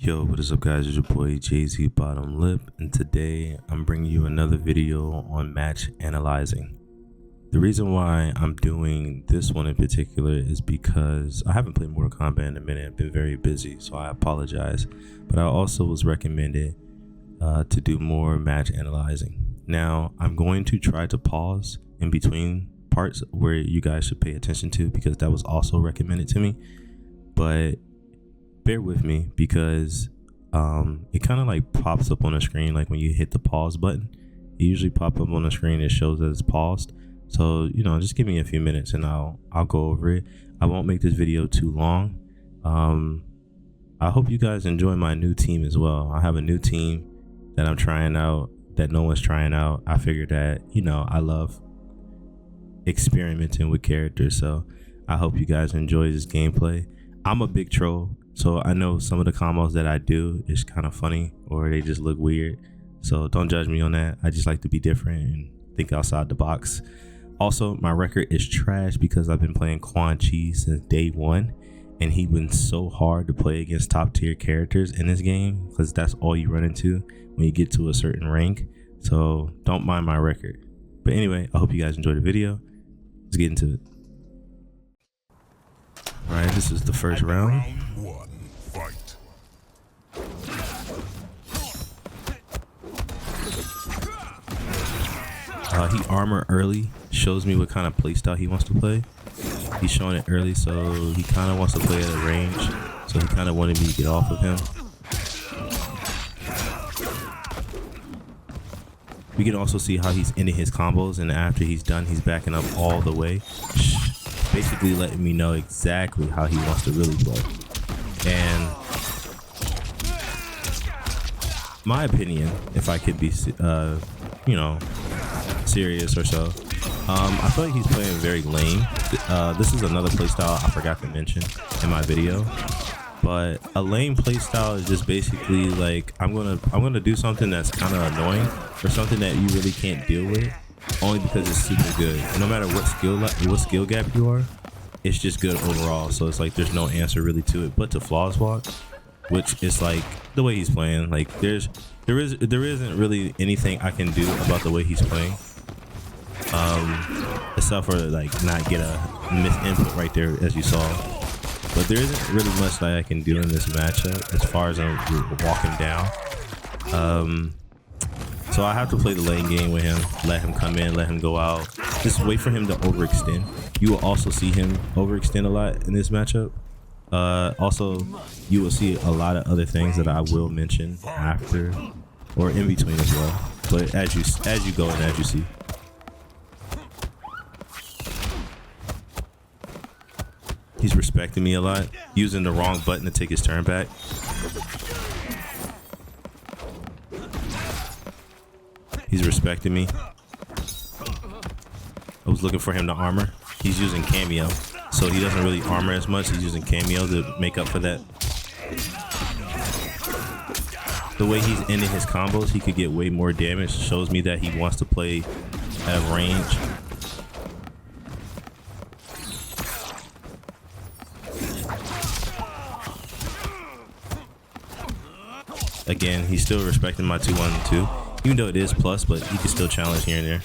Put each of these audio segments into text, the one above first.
Yo, what is up guys, it's your boy Jay-Z Bottom Lip, and today I'm bringing you another video on match analyzing. The reason why I'm doing this one in particular is because I haven't played Mortal Kombat in a minute. I've been very busy, so I apologize, but I also was recommended to do more match analyzing. Now I'm going to try to pause in between parts where you guys should pay attention to, because that was also recommended to me, but bear with me because it kind of like pops up on the screen. Like when you hit the pause button, it usually pop up on the screen. It shows that it's paused. So, you know, just give me a few minutes and I'll go over it. I won't make this video too long. I hope you guys enjoy my new team as well. I have a new team that I'm trying out that no one's trying out. I figured that, you know, I love experimenting with characters, so I hope you guys enjoy this gameplay. I'm a big troll, so I know some of the combos that I do is kind of funny or they just look weird, so don't judge me on that. I just like to be different and think outside the box. Also, my record is trash because I've been playing Quan Chi since day one, and he's been so hard to play against top tier characters in this game because that's all you run into when you get to a certain rank. So don't mind my record. But anyway, I hope you guys enjoy the video. Let's get into it. All right, this is the first round. Round one, fight. He armor early, shows me what kind of playstyle he wants to play. He's showing it early, so he kind of wants to play at a range. So he kind of wanted me to get off of him. We can also see how he's ending his combos, and after he's done, he's backing up all the way, basically letting me know exactly how he wants to really play. And my opinion, if I could be, you know, serious or so, I feel like he's playing very lame. This is another playstyle I forgot to mention in my video, but a lame playstyle is just basically like I'm gonna do something that's kind of annoying or something that you really can't deal with, only because it's super good. No matter what skill gap you are, it's just good overall. So it's like there's no answer really to it but to flaws walk, which is like the way he's playing. Like there isn't really anything I can do about the way he's playing, except for like not get a missed input right there as you saw. But there isn't really much that I can do in this matchup as far as I'm walking down. So I have to play the lane game with him, let him come in, let him go out, just wait for him to overextend. You will also see him overextend a lot in this matchup. Also, you will see a lot of other things that I will mention after or in between as well. But as you go and as you see. He's respecting me a lot, using the wrong button to take his turn back. He's respecting me. I was looking for him to armor. He's using kameo, so he doesn't really armor as much. He's using kameo to make up for that. The way he's ending his combos, he could get way more damage. Shows me that he wants to play at range. Again, he's still respecting my 2-1-2, even though it is plus, but he can still challenge here and there.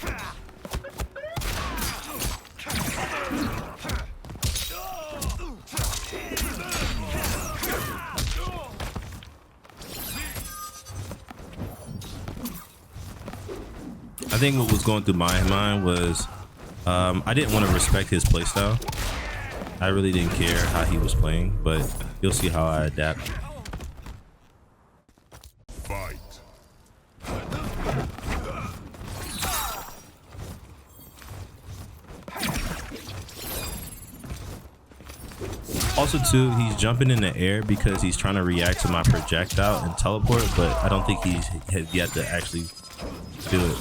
I think what was going through my mind was I didn't want to respect his playstyle. I really didn't care how he was playing, but you'll see how I adapt. Fight. Also too, he's jumping in the air because he's trying to react to my projectile and teleport, but I don't think he's yet to actually do it.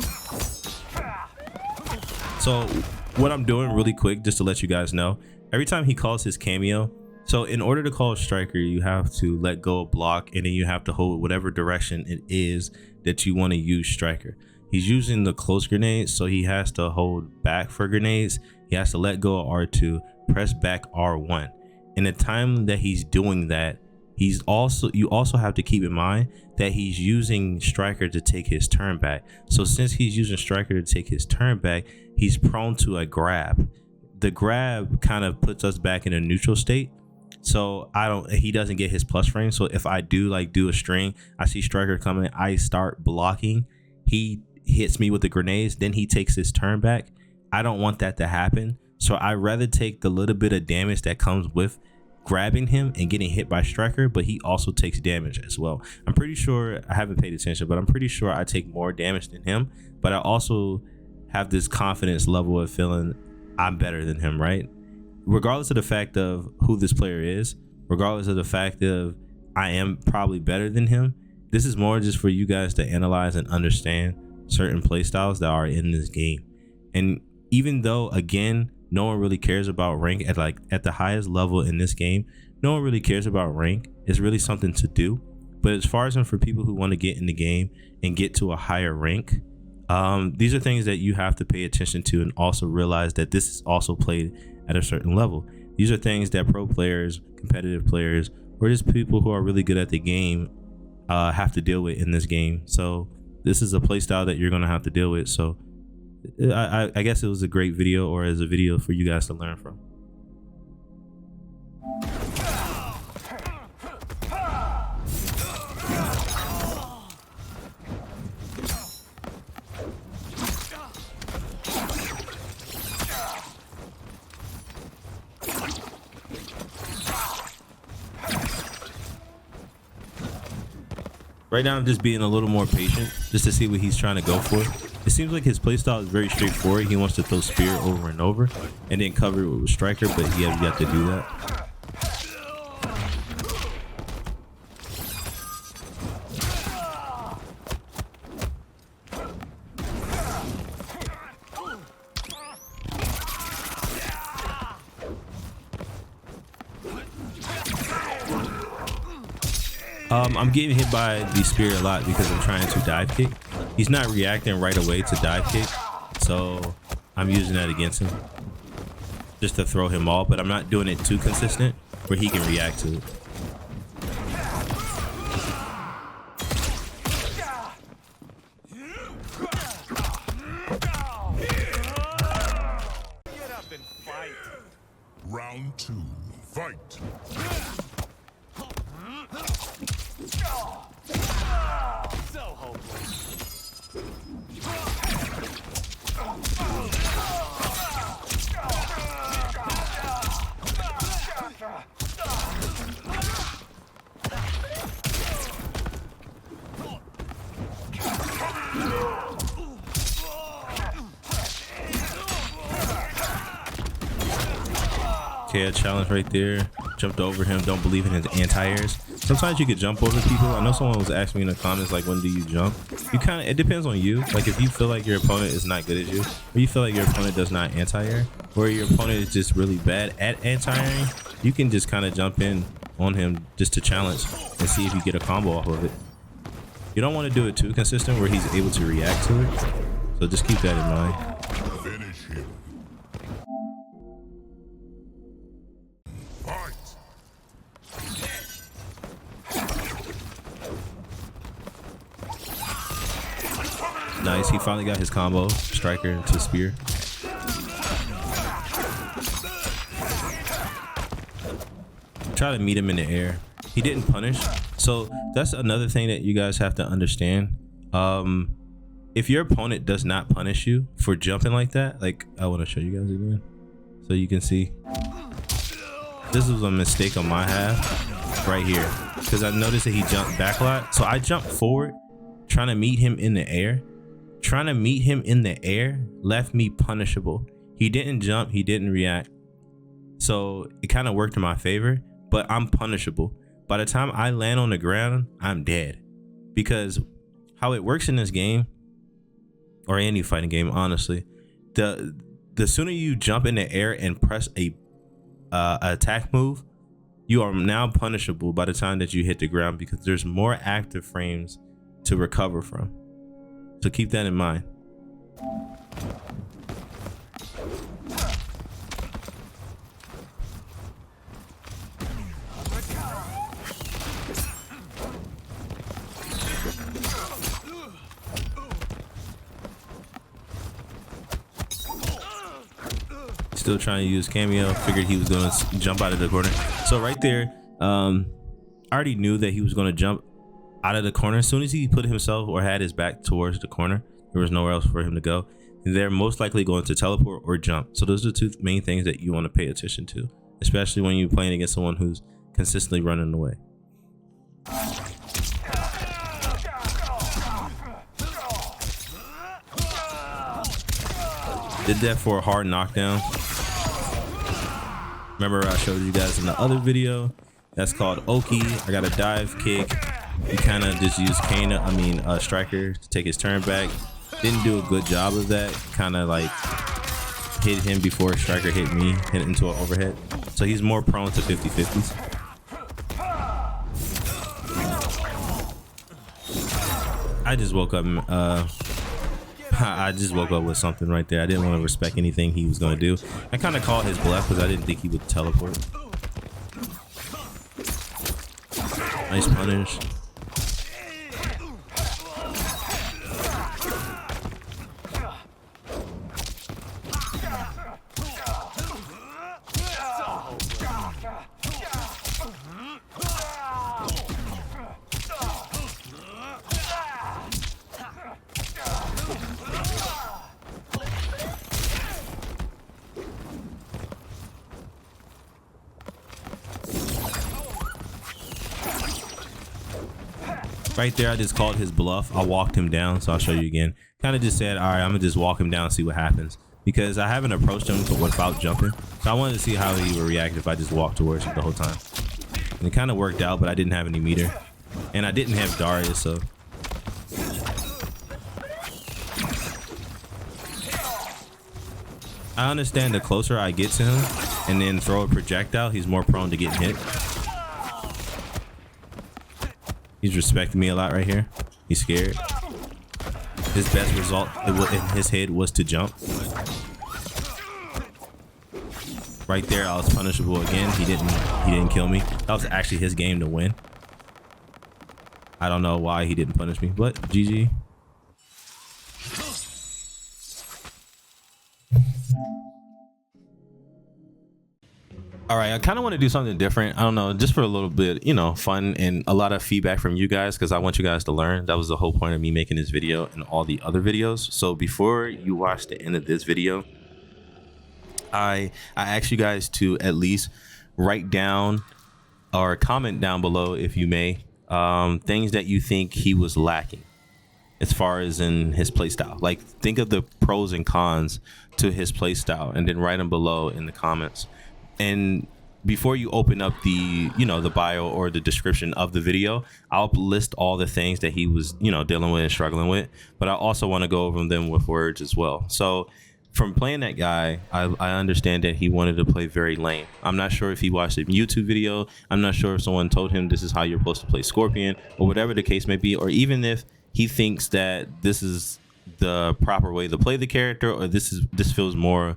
So what I'm doing really quick, just to let you guys know, every time he calls his kameo, so in order to call striker, you have to let go of block, and then you have to hold whatever direction it is that you want to use striker. He's using the close grenades, so he has to hold back for grenades. He has to let go of R2, press back R1. In the time that he's doing that, you also have to keep in mind that he's using Striker to take his turn back. So since he's using Striker to take his turn back, he's prone to a grab. The grab kind of puts us back in a neutral state. So he doesn't get his plus frame. So if I do a string, I see Striker coming, I start blocking, he hits me with the grenades, then he takes his turn back. I don't want that to happen. So I rather take the little bit of damage that comes with grabbing him and getting hit by Striker, but he also takes damage as well. I'm pretty sure, I haven't paid attention, but I'm pretty sure I take more damage than him, but I also have this confidence level of feeling I'm better than him, right? Regardless of the fact of who this player is, regardless of the fact of I am probably better than him, this is more just for you guys to analyze and understand certain play styles that are in this game. And even though, again, no one really cares about rank at the highest level in this game, no one really cares about rank. It's really something to do. But as far as for people who want to get in the game and get to a higher rank, these are things that you have to pay attention to, and also realize that this is also played at a certain level. These are things that pro players, competitive players, or just people who are really good at the game have to deal with in this game. So this is a play style that you're going to have to deal with. So I guess it was a great video, or as a video for you guys to learn from. Right now I'm just being a little more patient just to see what he's trying to go for. It seems like his playstyle is very straightforward. He wants to throw spear over and over and then cover it with Striker, but he has yet to do that. I'm getting hit by the spear a lot because I'm trying to dive kick. He's not reacting right away to dive kick, so I'm using that against him just to throw him off, but I'm not doing it too consistent where he can react to it. Get up and fight. Round 2, fight. So hopeless. Okay, a challenge right there. Jumped over him. Don't believe in his anti-airs. Sometimes you could jump over people. I know someone was asking me in the comments, like, when do you jump? It depends on you. Like, if you feel like your opponent is not good at you, or you feel like your opponent does not anti-air, or your opponent is just really bad at anti-airing, you can just kind of jump in on him just to challenge and see if you get a combo off of it. You don't want to do it too consistent where he's able to react to it. So just keep that in mind. Finish him. Nice, he finally got his combo, Striker to spear. Try to meet him in the air. He didn't punish. So that's another thing that you guys have to understand. If your opponent does not punish you for jumping like that, like, I want to show you guys again so you can see. This was a mistake on my half right here, because I noticed that he jumped back a lot. So I jumped forward trying to meet him in the air. Trying to meet him in the air left me punishable. He didn't jump, he didn't react, so it kind of worked in my favor, but I'm punishable. By the time I land on the ground, I'm dead, because how it works in this game, or any fighting game, honestly, the sooner you jump in the air and press a attack move, you are now punishable by the time that you hit the ground, because there's more active frames to recover from. So keep that in mind. Still trying to use kameo. Figured he was going to jump out of the corner. So right there, I already knew that he was going to jump out of the corner. As soon as he put himself or had his back towards the corner, there was nowhere else for him to go. They're most likely going to teleport or jump. So those are the two main things that you want to pay attention to, especially when you're playing against someone who's consistently running away. Did that for a hard knockdown. Remember I showed you guys in the other video, that's called Oki. I got a dive kick. He kind of just used Striker to take his turn back. Didn't do a good job of that. Kind of like hit him before Striker hit me, hit into an overhead. So he's more prone to 50-50s. I just woke up. I just woke up with something right there. I didn't want to respect anything he was going to do. I kind of called his bluff because I didn't think he would teleport. Nice punish. Right there, I just called his bluff. I walked him down, so I'll show you again. Kind of just said, all right, I'm gonna just walk him down and see what happens, because I haven't approached him without jumping. So I wanted to see how he would react if I just walked towards him the whole time. And it kind of worked out, but I didn't have any meter, and I didn't have Darius, so. I understand the closer I get to him and then throw a projectile, he's more prone to getting hit. He's respecting me a lot right here. He's scared. His best result in his head was to jump. Right there, I was punishable again. He didn't kill me. That was actually his game to win. I don't know why he didn't punish me, but GG. All right, I kind of want to do something different. I don't know, just for a little bit, you know, fun and a lot of feedback from you guys, because I want you guys to learn. That was the whole point of me making this video and all the other videos. So before you watch the end of this video, I ask you guys to at least write down or comment down below, if you may, things that you think he was lacking as far as in his playstyle. Like, think of the pros and cons to his playstyle and then write them below in the comments. And before you open up the, you know, the bio or the description of the video, I'll list all the things that he was, you know, dealing with and struggling with. But I also want to go over them with words as well. So from playing that guy, I understand that he wanted to play very lame. I'm not sure if he watched a YouTube video. I'm not sure if someone told him this is how you're supposed to play Scorpion, or whatever the case may be, or even if he thinks that this is the proper way to play the character, or this feels more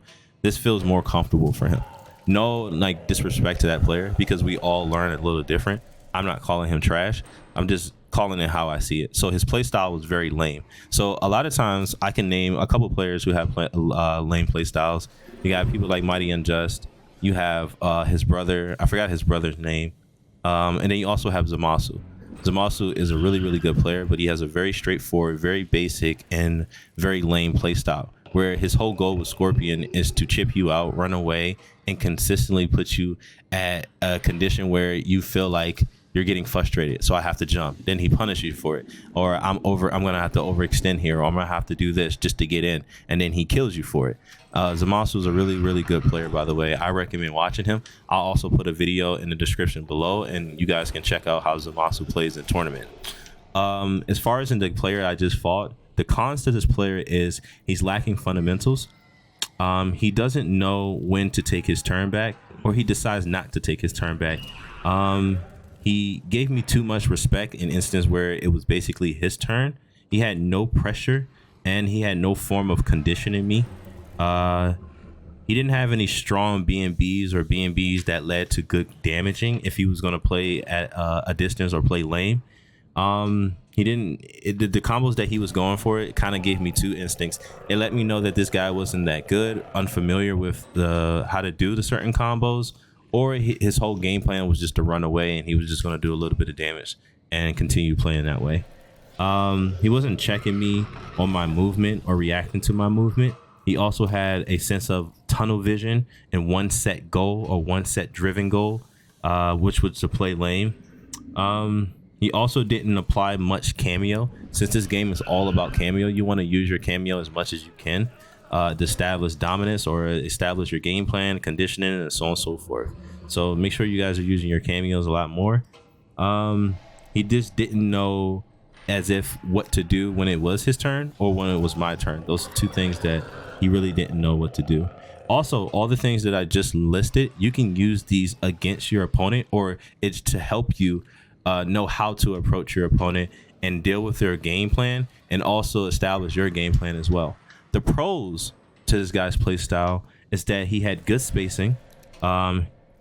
comfortable for him. No, like, disrespect to that player, because we all learn a little different. I'm not calling him trash. I'm just calling it how I see it. So his play style was very lame. So a lot of times I can name a couple players who have lame play styles. You got people like Mighty Unjust. You have his brother. I forgot his brother's name. And then you also have Zamasu. Zamasu is a really, really good player, but he has a very straightforward, very basic, and very lame play style, where his whole goal with Scorpion is to chip you out, run away, and consistently put you at a condition where you feel like you're getting frustrated. So I have to jump. Then he punishes you for it. Or I'm gonna have to overextend here, or I'm gonna have to do this just to get in. And then he kills you for it. Zamasu is a really, really good player, by the way. I recommend watching him. I'll also put a video in the description below, and you guys can check out how Zamasu plays in tournament. As far as in the player I just fought, the cons to this player is he's lacking fundamentals. He doesn't know when to take his turn back, or he decides not to take his turn back. He gave me too much respect in instance where it was basically his turn. He had no pressure, and he had no form of conditioning me. He didn't have any strong BNBs or BNBs that led to good damaging if he was going to play at a distance or play lane. he didn't the combos that he was going for, it kind of gave me two instincts. It let me know that this guy wasn't that good, unfamiliar with the how to do the certain combos, or his whole game plan was just to run away and he was just going to do a little bit of damage and continue playing that way. He wasn't checking me on my movement or reacting to my movement. He also had a sense of tunnel vision and one set goal or one set driven goal, which was to play lane. He also didn't apply much kameo. Since this game is all about kameo, you want to use your kameo as much as you can to establish dominance or establish your game plan, conditioning, and so on and so forth. So make sure you guys are using your cameos a lot more. He just didn't know as if what to do when it was his turn or when it was my turn. Those are two things that he really didn't know what to do. Also, all the things that I just listed, you can use these against your opponent, or it's to help you know how to approach your opponent and deal with their game plan, and also establish your game plan as well. The pros to this guy's play style is that he had good spacing.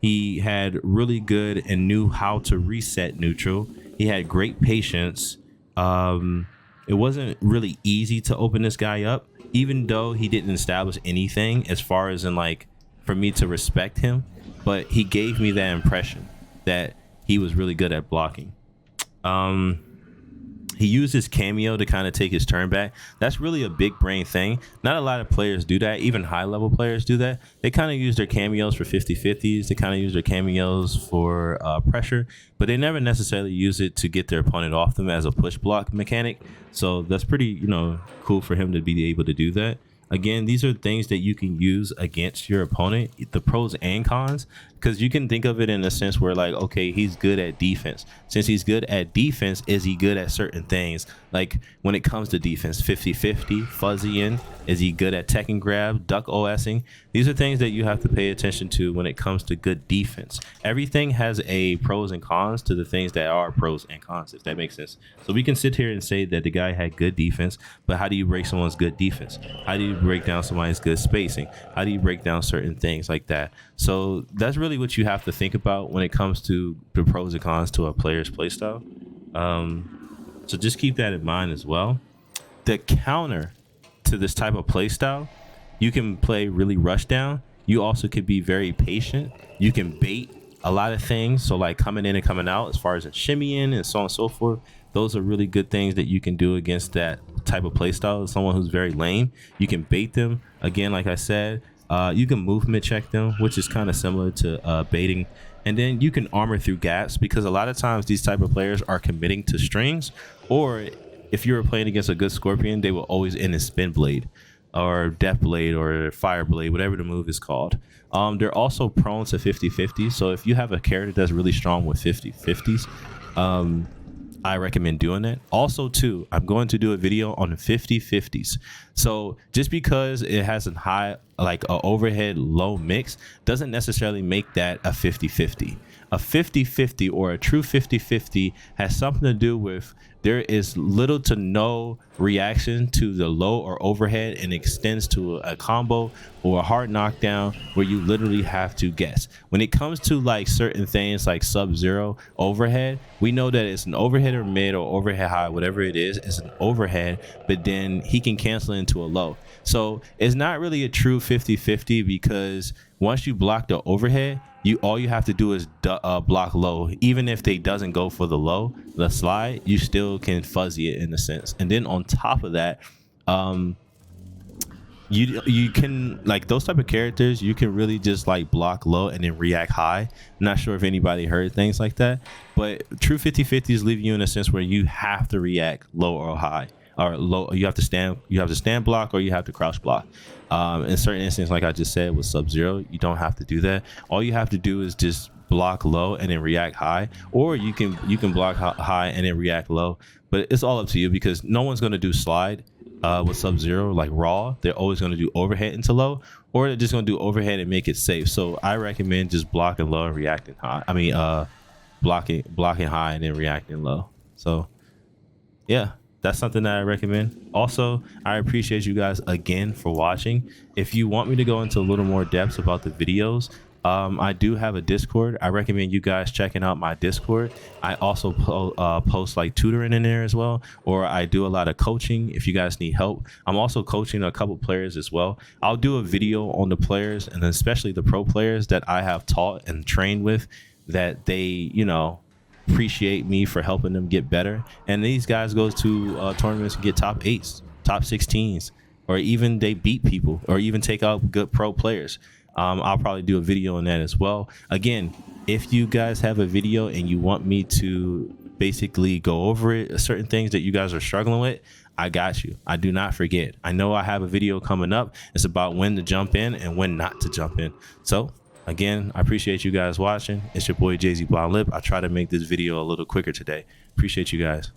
He had really good and knew how to reset neutral. He had great patience. It wasn't really easy to open this guy up, even though he didn't establish anything as far as in like for me to respect him, but he gave me that impression that he was really good at blocking. He used his kameo to kind of take his turn back. That's really a big brain thing. Not a lot of players do that. Even high level players do that. They kind of use their cameos for 50-50s. They kind of use their cameos for pressure, but they never necessarily use it to get their opponent off them as a push block mechanic. So that's pretty, cool for him to be able to do that. Again, these are things that you can use against your opponent, the pros and cons, because you can think of it in a sense where like, okay, he's good at defense. Since he's good at defense, is he good at certain things? Like when it comes to defense, 50-50, fuzzying, is he good at tech and grab, duck OSing? These are things that you have to pay attention to when it comes to good defense. Everything has a pros and cons to the things that are pros and cons, if that makes sense. So we can sit here and say that the guy had good defense, but how do you break someone's good defense? How do you break down somebody's good spacing? How do you break down certain things like that? So that's really what you have to think about when it comes to the pros and cons to a player's playstyle. So just keep that in mind as well. The counter to this type of playstyle, you can play really rush down. You also can be very patient. You can bait a lot of things. So like coming in and coming out as far as a shimmying and so on and so forth. Those are really good things that you can do against that type of playstyle. Someone who's very lame, you can bait them. Again, like I said, you can movement check them, which is kind of similar to baiting. And then you can armor through gaps, because a lot of times these type of players are committing to strings, or if you were playing against a good scorpion, they will always end in spin blade or death blade or fire blade, whatever the move is called. They're also prone to 50-50. So if you have a character that's really strong with 50-50s, I recommend doing that. Also too, I'm going to do a video on 50-50s. So just because it has a high, like a overhead low mix, doesn't necessarily make that a 50-50. A 50-50 or a true 50-50 has something to do with there is little to no reaction to the low or overhead, and extends to a combo or a hard knockdown where you literally have to guess. When it comes to like certain things like sub-zero overhead, we know that it's an overhead or mid or overhead high, whatever it is, it's an overhead, but then he can cancel into a low. So it's not really a true 50-50, because once you block the overhead, all you have to do is block low. Even if they doesn't go for the low, the slide, you still can fuzzy it in a sense. And then on top of that, you can, like those type of characters, you can really just like block low and then react high. I'm not sure if anybody heard things like that, but true 50-50s leave you in a sense where you have to react low or high. Or low, you have to stand block, or you have to crouch block. In certain instances, like I just said with Sub-Zero, you don't have to do that. All you have to do is just block low and then react high, or you can block high and then react low. But it's all up to you, because no one's going to do slide with Sub-Zero like raw. They're always going to do overhead into low, or they're just going to do overhead and make it safe. So I recommend just blocking low and reacting high. Blocking high and then reacting low. So yeah, that's something that I recommend. Also, I appreciate you guys again for watching. If you want me to go into a little more depth about the videos, I do have a Discord. I recommend you guys checking out my Discord. I also post like tutoring in there as well, or I do a lot of coaching if you guys need help. I'm also coaching a couple players as well. I'll do a video on the players, and especially the pro players that I have taught and trained with, that they, you know, appreciate me for helping them get better. And these guys go to tournaments and get top 8s, top 16s, or even they beat people or even take out good pro players. I'll probably do a video on that as well. Again, if you guys have a video and you want me to basically go over it, certain things that you guys are struggling with, I got you. I do not forget. I know I have a video coming up. It's about when to jump in and when not to jump in. So again, I appreciate you guys watching. It's your boy Jay-Z Bottom Lip. I try to make this video a little quicker today. Appreciate you guys.